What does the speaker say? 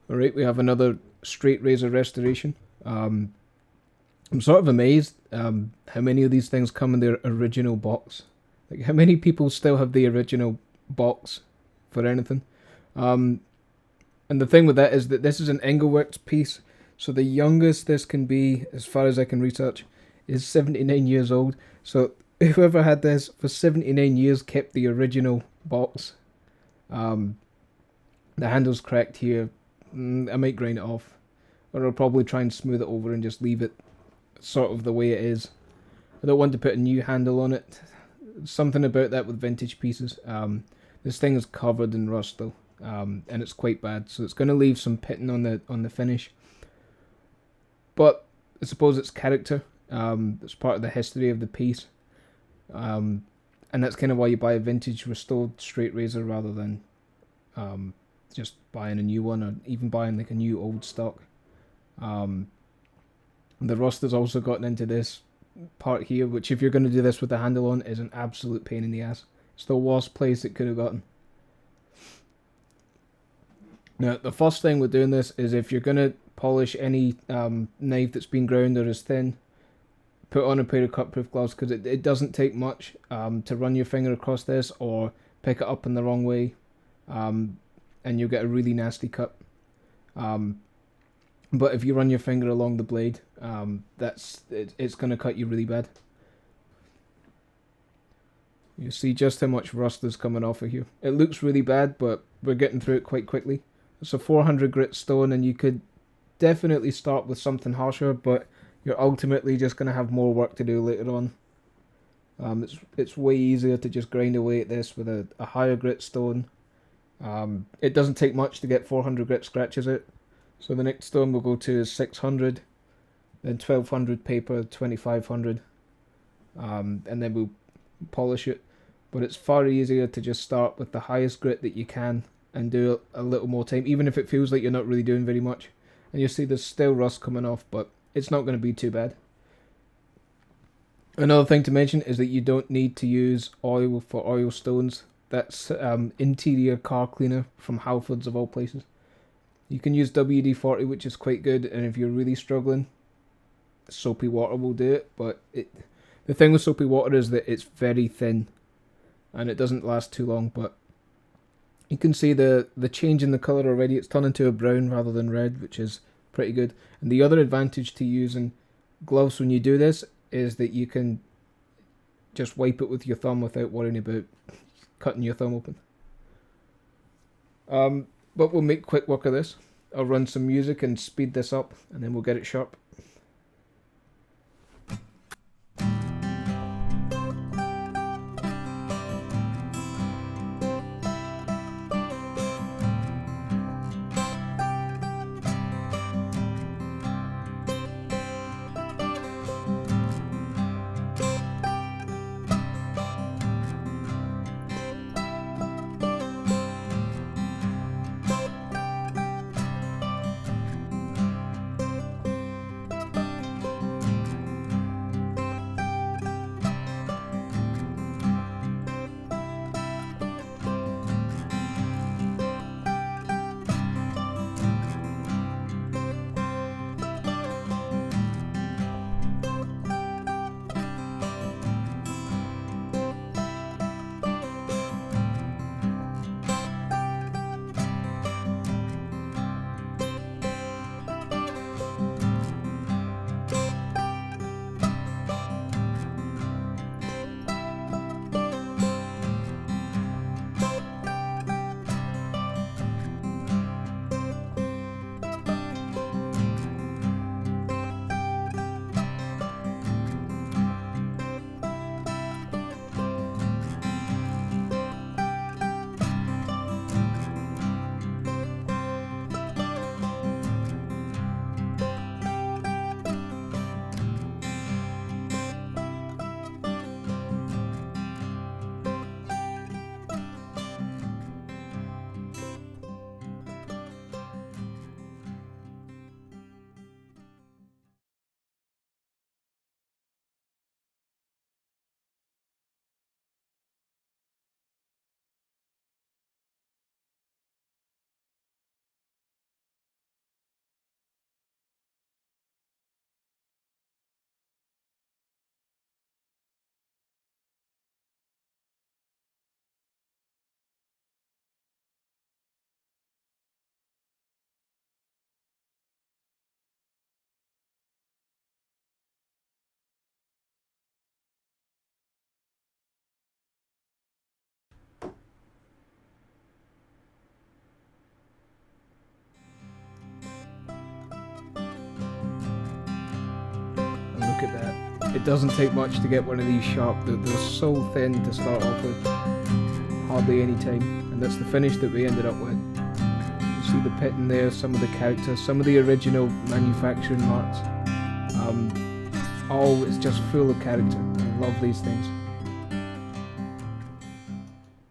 Alright, we have another straight razor restoration. I'm sort of amazed how many of these things come in their original box. Like, how many people still have the original box for anything? And the thing with that is that this is an Engelswerk piece, so the youngest this can be, as far as I can research, is 79 years old. So whoever had this for 79 years kept the original box. The handle's cracked here. I might grind it off, or I'll probably try and smooth it over and just leave it sort of the way it is. I don't want to put a new handle on it. Something about that with vintage pieces. This thing is covered in rust though, and it's quite bad, so it's going to leave some pitting on the finish. But I suppose it's character. It's part of the history of the piece, and that's kind of why you buy a vintage restored straight razor rather than just buying a new one, or even buying like a new old stock. The rust has also gotten into this part here, which if you're going to do this with the handle on is an absolute pain in the ass. It's the worst place it could have gotten. Now, the first thing with doing this is if you're going to polish any knife that's been ground or is thin, put on a pair of cut-proof gloves, because it doesn't take much to run your finger across this or pick it up in the wrong way, and you'll get a really nasty cut. But if you run your finger along the blade, it's going to cut you really bad. You see just how much rust is coming off of here. It looks really bad, but we're getting through it quite quickly. It's a 400 grit stone, and you could definitely start with something harsher, but you're ultimately just going to have more work to do later on. It's way easier to just grind away at this with a higher grit stone. It doesn't take much to get 400 grit scratches out. So the next stone we'll go to is 600, then 1200 paper, 2500, and then we'll polish it. But it's far easier to just start with the highest grit that you can and do a little more time, even if it feels like you're not really doing very much. And you'll see there's still rust coming off, but it's not going to be too bad. Another thing to mention is that you don't need to use oil for oil stones. That's interior car cleaner from Halfords of all places. You can use WD-40, which is quite good, and if you're really struggling, soapy water will do it. But the thing with soapy water is that it's very thin, and it doesn't last too long. But you can see the change in the colour already. It's turned into a brown rather than red, which is pretty good. And the other advantage to using gloves when you do this is that you can just wipe it with your thumb without worrying about cutting your thumb open. But we'll make quick work of this. I'll run some music and speed this up, and then we'll get it sharp. like that. It doesn't take much to get one of these sharp. They're so thin to start off with, hardly any time, and that's the finish that we ended up with. You see the pit in there, some of the characters, some of the original manufacturing marks. Oh, it's just full of character. I love these things.